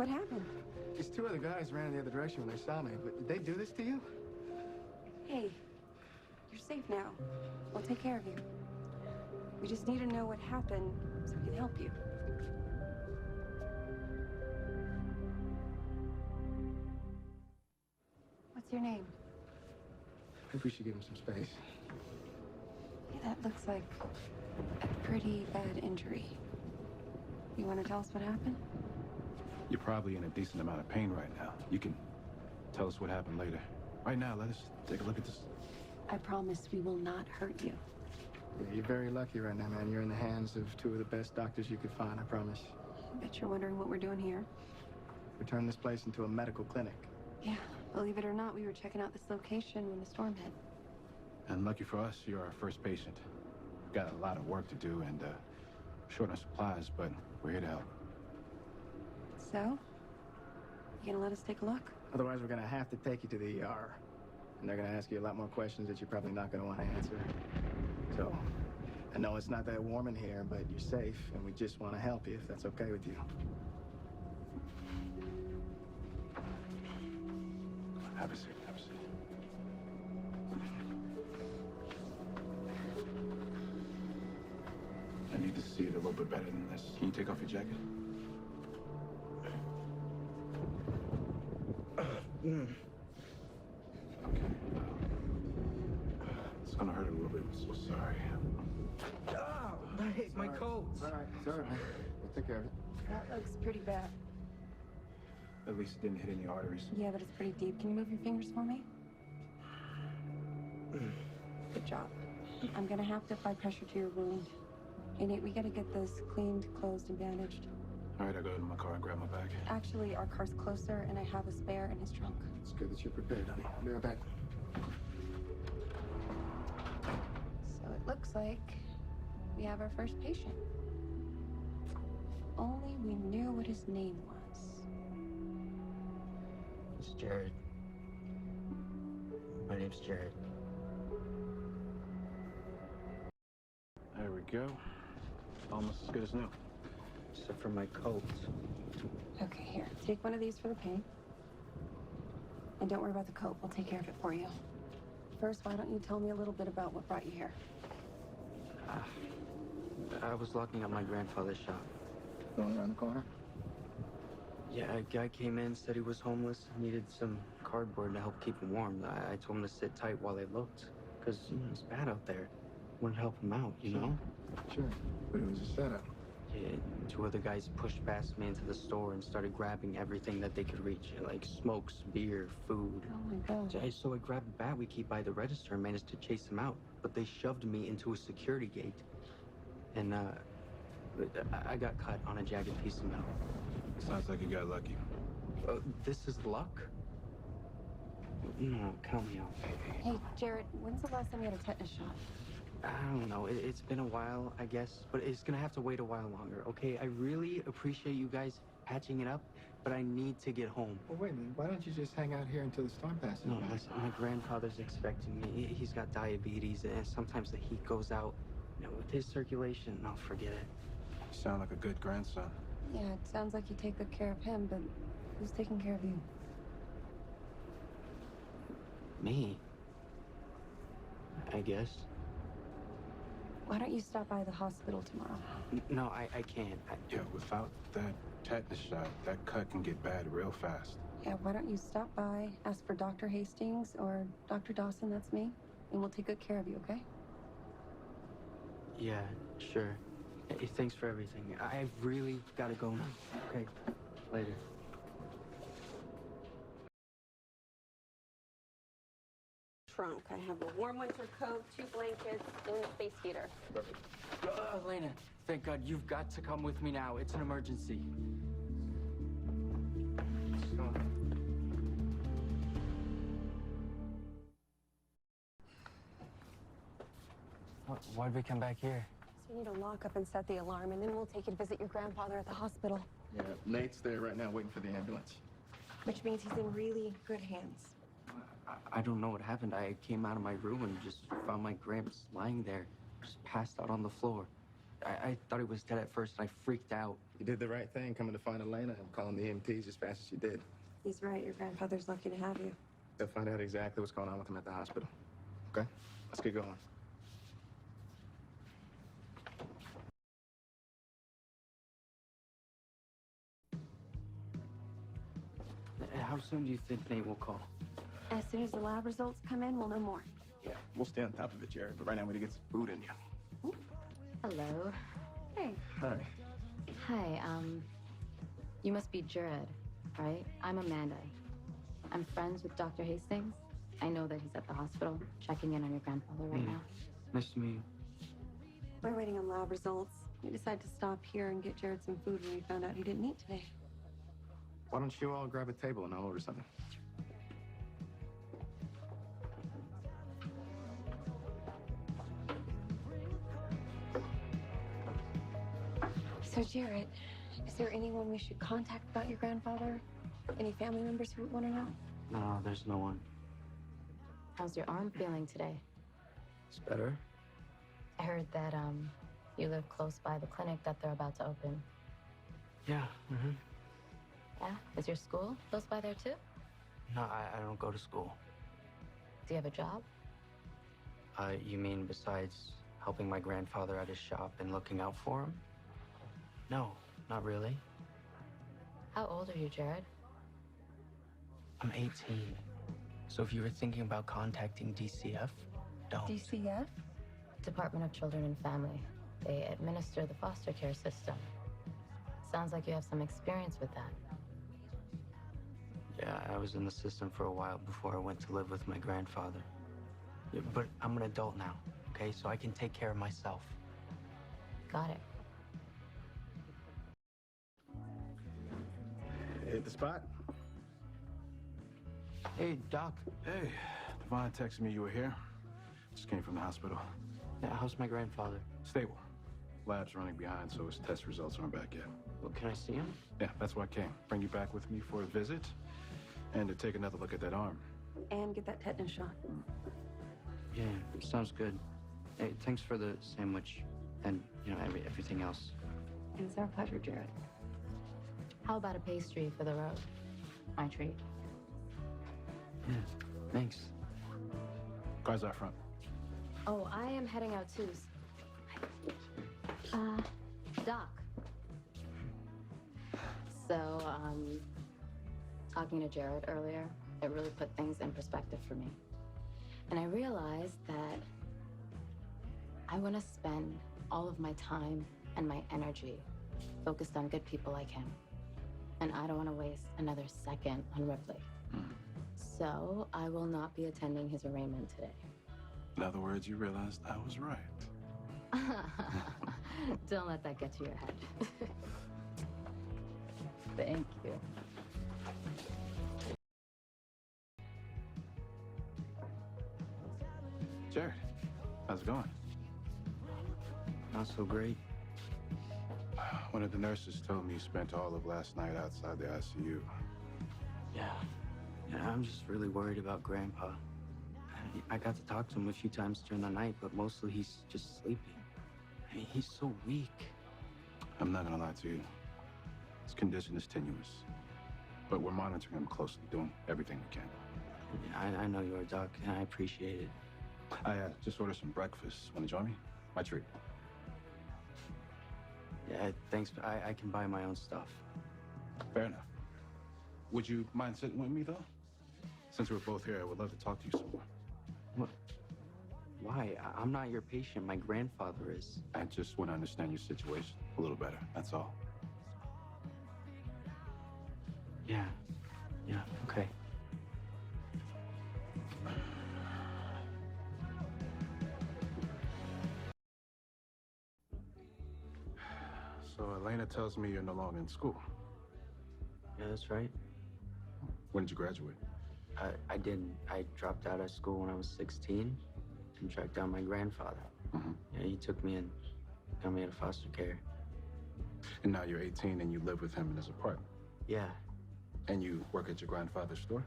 What happened? These two other guys ran in the other direction when they saw me, but did they do this to you? Hey, you're safe now. We'll take care of you. We just need to know what happened so we can help you. What's your name? I think we should give him some space. Yeah, that looks like a pretty bad injury. You want to tell us what happened? You're probably in a decent amount of pain right now. You can tell us what happened later. Right now, let us take a look at this. I promise we will not hurt you. Yeah, you're very lucky right now, man. You're in the hands of two of the best doctors you could find, I promise. I bet you're wondering what we're doing here. We turned this place into a medical clinic. Yeah, believe it or not, we were checking out this location when the storm hit. And lucky for us, you're our first patient. We've got a lot of work to do and short on supplies, but we're here to help. So, you gonna let us take a look? Otherwise, we're gonna have to take you to the ER. And they're gonna ask you a lot more questions that you're probably not gonna want to answer. So, I know it's not that warm in here, but you're safe, and we just want to help you if that's okay with you. Have a seat, have a seat. I need to see it a little bit better than this. Can you take off your jacket? Okay. It's gonna hurt a little bit. I'm so sorry. Oh, hey, my coat. All right, it's all right, man. We'll take care of it. That looks pretty bad. At least it didn't hit any arteries. Yeah, but it's pretty deep. Can you move your fingers for me? Good job. I'm gonna have to apply pressure to your wound. Hey, Nate, we gotta get this cleaned, closed, and bandaged. All right, I'll go to my car and grab my bag. Actually, our car's closer, and I have a spare in his trunk. It's good that you're prepared, honey. I'll be right back. So it looks like we have our first patient. If only we knew what his name was. It's Jared. My name's Jared. There we go. Almost as good as new. Except for my coat. Okay, here. Take one of these for the pain. And don't worry about the coat. We'll take care of it for you. First, why don't you tell me a little bit about what brought you here? I was locking up my grandfather's shop. Going around the corner? Yeah, a guy came in, said he was homeless, needed some cardboard to help keep him warm. I told him to sit tight while they looked. Because, it's bad out there. Wanted to help him out, you know? Sure, but it was a setup. Yeah, two other guys pushed past me into the store and started grabbing everything that they could reach, like smokes, beer, food. Oh my God. So I grabbed the bat we keep by the register and managed to chase them out. But they shoved me into a security gate. And, I got cut on a jagged piece of metal. Sounds like you got lucky. This is luck? No, count me out. Hey, Jared, when's the last time you had a tetanus shot? I don't know. It's been a while, I guess. But it's gonna have to wait a while longer, okay? I really appreciate you guys patching it up, but I need to get home. Well, wait a minute. Why don't you just hang out here until the storm passes? No, listen, my grandfather's expecting me. He's got diabetes, and sometimes the heat goes out. You know, with his circulation, no, forget it. You sound like a good grandson. Yeah, it sounds like you take good care of him, but who's taking care of you? Me? I guess. Why don't you stop by the hospital tomorrow? No, I can't. Yeah, without that tetanus shot, that cut can get bad real fast. Yeah, why don't you stop by, ask for Dr. Hastings or Dr. Dawson, that's me, and we'll take good care of you, okay? Yeah, sure. Hey, thanks for everything. I've really got to go now. Okay, later. Trunk. I have a warm winter coat, 2 blankets, and a space heater. Elena, thank God you've got to come with me now. It's an emergency. Why'd we come back here? So you need to lock up and set the alarm, and then we'll take you to visit your grandfather at the hospital. Yeah, Nate's there right now waiting for the ambulance. Which means he's in really good hands. I don't know what happened. I came out of my room and just found my gramps lying there, just passed out on the floor. I thought he was dead at first, and I freaked out. You did the right thing coming to find Elena and calling the EMTs as fast as you did. He's right. Your grandfather's lucky to have you. They'll find out exactly what's going on with him at the hospital. Okay? Let's get going. How soon do you think Nate will call? As soon as the lab results come in, we'll know more. Yeah, we'll stay on top of it, Jared. But right now, we need to get some food in you. Hello. Hey. Hi. Hi, you must be Jared, right? I'm Amanda. I'm friends with Dr. Hastings. I know that he's at the hospital, checking in on your grandfather right now. Nice to meet you. We're waiting on lab results. We decided to stop here and get Jared some food when we found out he didn't eat today. Why don't you all grab a table and I'll order something? So, Jared, is there anyone we should contact about your grandfather? Any family members who would want to know? No, there's no one. How's your arm feeling today? It's better. I heard that, you live close by the clinic that they're about to open. Yeah, Yeah? Is your school close by there too? No, I don't go to school. Do you have a job? You mean besides helping my grandfather at his shop and looking out for him? No, not really. How old are you, Jared? I'm 18. So if you were thinking about contacting DCF, don't. DCF? Department of Children and Family. They administer the foster care system. Sounds like you have some experience with that. Yeah, I was in the system for a while before I went to live with my grandfather. Yeah, but I'm an adult now, okay? So I can take care of myself. Got it. Hit the spot? Hey, Doc. Hey, Devon texted me you were here. Just came from the hospital. Yeah, how's my grandfather? Stable. Lab's running behind, so his test results aren't back yet. Well, can I see him? Yeah, that's why I came. Bring you back with me for a visit and to take another look at that arm. And get that tetanus shot. Yeah, sounds good. Hey, thanks for the sandwich and, everything else. It's our pleasure, Jared. How about a pastry for the road? My treat. Yeah, thanks. Cars out front. Oh, I am heading out too. Doc. So, talking to Jared earlier, it really put things in perspective for me. And I realized that I want to spend all of my time and my energy focused on good people like him. And I don't want to waste another second on Ripley. So I will not be attending his arraignment today. In other words, you realized I was right. Don't let that get to your head. Thank you. Jared, how's it going? Not so great. One of the nurses told me you spent all of last night outside the ICU. Yeah. Yeah, I'm just really worried about Grandpa. I got to talk to him a few times during the night, but mostly he's just sleeping. I mean, he's so weak. I'm not gonna lie to you. His condition is tenuous. But we're monitoring him closely, doing everything we can. Yeah, I know you are, Doc, and I appreciate it. I just ordered some breakfast. Wanna join me? My treat. Yeah, thanks, but I can buy my own stuff. Fair enough. Would you mind sitting with me, though? Since we're both here, I would love to talk to you some more. What? Why? I'm not your patient. My grandfather is. I just want to understand your situation a little better, that's all. Yeah. Yeah, okay. So Elena tells me you're no longer in school. Yeah, that's right. When did you graduate? I didn't. I dropped out of school when I was 16 and tracked down my grandfather. Yeah, he took me and got me out of foster care. And now you're 18 and you live with him in his apartment. Yeah. And you work at your grandfather's store?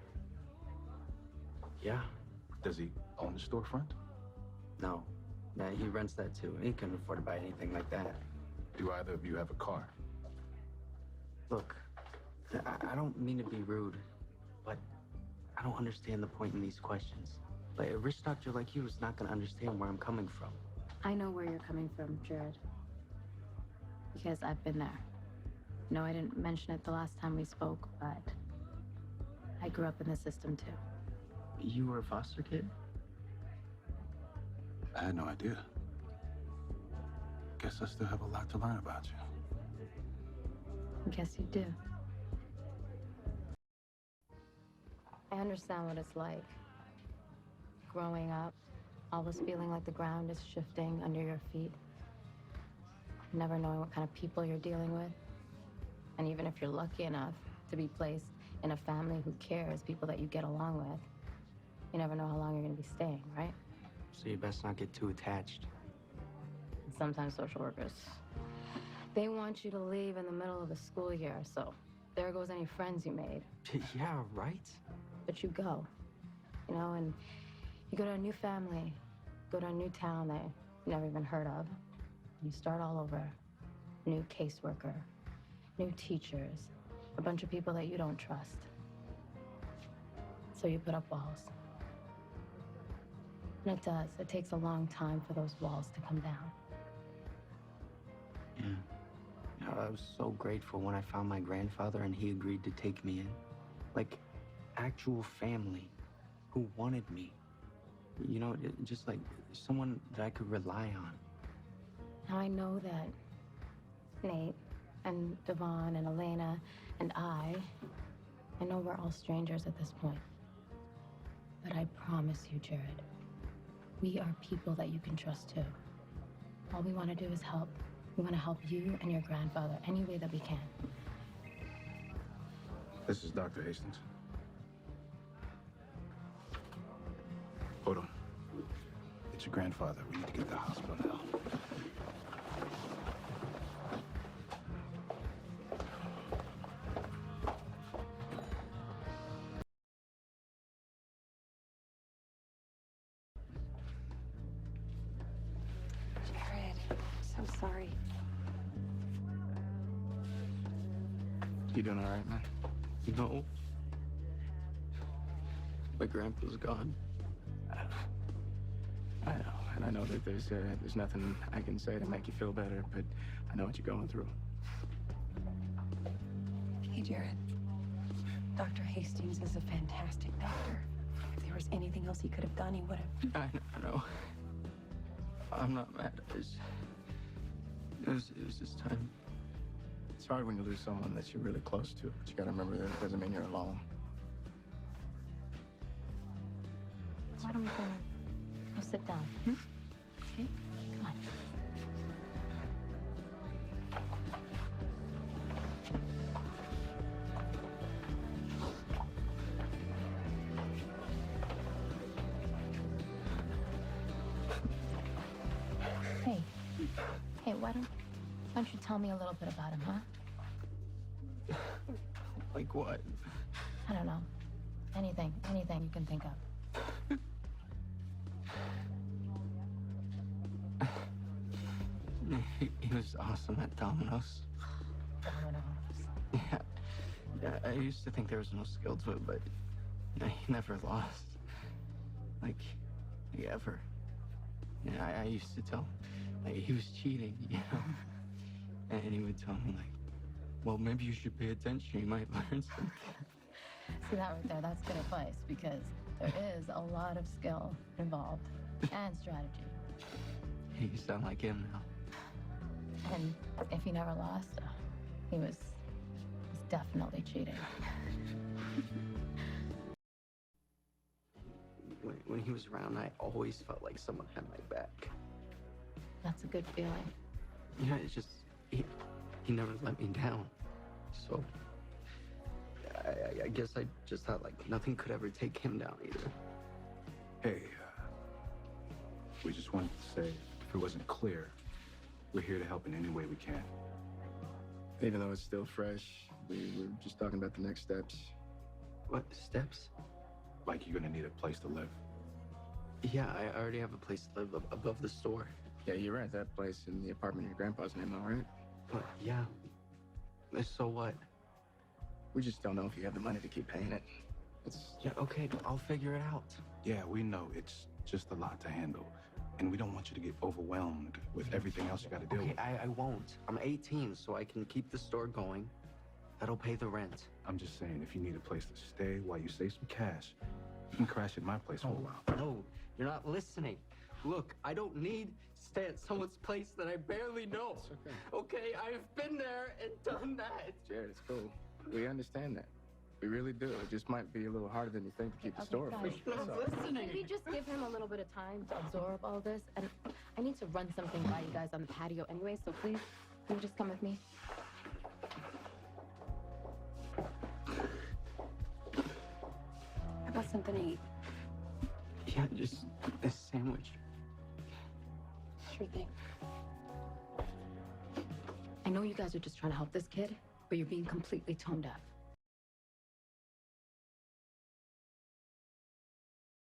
Yeah. Does he own the storefront? No. Yeah, he rents that too. He couldn't afford to buy anything like that. Do either of you have a car? Look, I don't mean to be rude, but I don't understand the point in these questions. Like, a rich doctor like you is not gonna understand where I'm coming from. I know where you're coming from, Jared. Because I've been there. No, I didn't mention it the last time we spoke, but I grew up in the system too. You were a foster kid? I had no idea. Guess I still have a lot to learn about you. I guess you do. I understand what it's like. Growing up, always feeling like the ground is shifting under your feet. Never knowing what kind of people you're dealing with. And even if you're lucky enough to be placed in a family who cares, people that you get along with, you never know how long you're going to be staying, right? So you best not get too attached. And sometimes social workers, they want you to leave in the middle of the school year, so there goes any friends you made. Yeah, right? But you go, and you go to a new family, go to a new town that you never even heard of. You start all over. New caseworker, new teachers, a bunch of people that you don't trust. So you put up walls. And it does. It takes a long time for those walls to come down. Yeah. I was so grateful when I found my grandfather and he agreed to take me in. Like, actual family who wanted me. Just like someone that I could rely on. Now I know that Nate and Devon and Elena and I know we're all strangers at this point. But I promise you, Jared, we are people that you can trust too. All we want to do is help. We want to help you and your grandfather any way that we can. This is Dr. Hastings. Hold on. It's your grandfather. We need to get to the hospital now. Jared, I'm so sorry. You doing all right, man? No. My grandpa's gone. I know, and I know that there's nothing I can say to make you feel better, but I know what you're going through. Hey, Jared. Dr. Hastings is a fantastic doctor. If there was anything else he could have done, he would have. I know. I'm not mad. It was just time. It's hard when you lose someone that you're really close to, but you gotta remember that it doesn't mean you're alone. Why don't we go sit down? Okay? Come on. Hey, why don't you tell me a little bit about him, huh? Like what? I don't know. Anything you can think of. He was awesome at dominoes. Dominoes. Yeah, I used to think there was no skill to it, but he never lost. Like ever. Yeah, I used to tell him he was cheating, And he would tell me, well, maybe you should pay attention. You might learn something. See that right there? That's good advice because there is a lot of skill involved and strategy. You sound like him now. And if he never lost, he's definitely cheating. When he was around, I always felt like someone had my back. That's a good feeling. Yeah, it's just he never let me down. So I guess I just thought nothing could ever take him down either. Hey, we just wanted to say, if it wasn't clear, we're here to help in any way we can. Even though it's still fresh, we were just talking about the next steps. What steps? Like you're gonna need a place to live. Yeah, I already have a place to live above the store. Yeah, you're right. That place in the apartment in your grandpa's name, all right? But yeah. So what? We just don't know if you have the money to keep paying it. It's... Yeah, okay, I'll figure it out. Yeah, we know it's just a lot to handle. And we don't want you to get overwhelmed with everything else you got to deal Okay, with. I won't. I'm 18, so I can keep the store going. That'll pay the rent. I'm just saying, if you need a place to stay while you save some cash, you can crash at my place for a while. No, you're not listening. Look, I don't need to stay at someone's place that I barely know. It's okay. Okay, I've been there and done that. Jared, it's cool. We understand that. We really do. It just might be a little harder than you think to keep the Okay, store guys. afloat. You're not That's all. listening. Maybe just give him a little bit of time to absorb all this. And I need to run something by you guys on the patio anyway, so please, can you just come with me? How about something to eat? Yeah, just this sandwich. Sure thing. I know you guys are just trying to help this kid, but you're being completely tone deaf.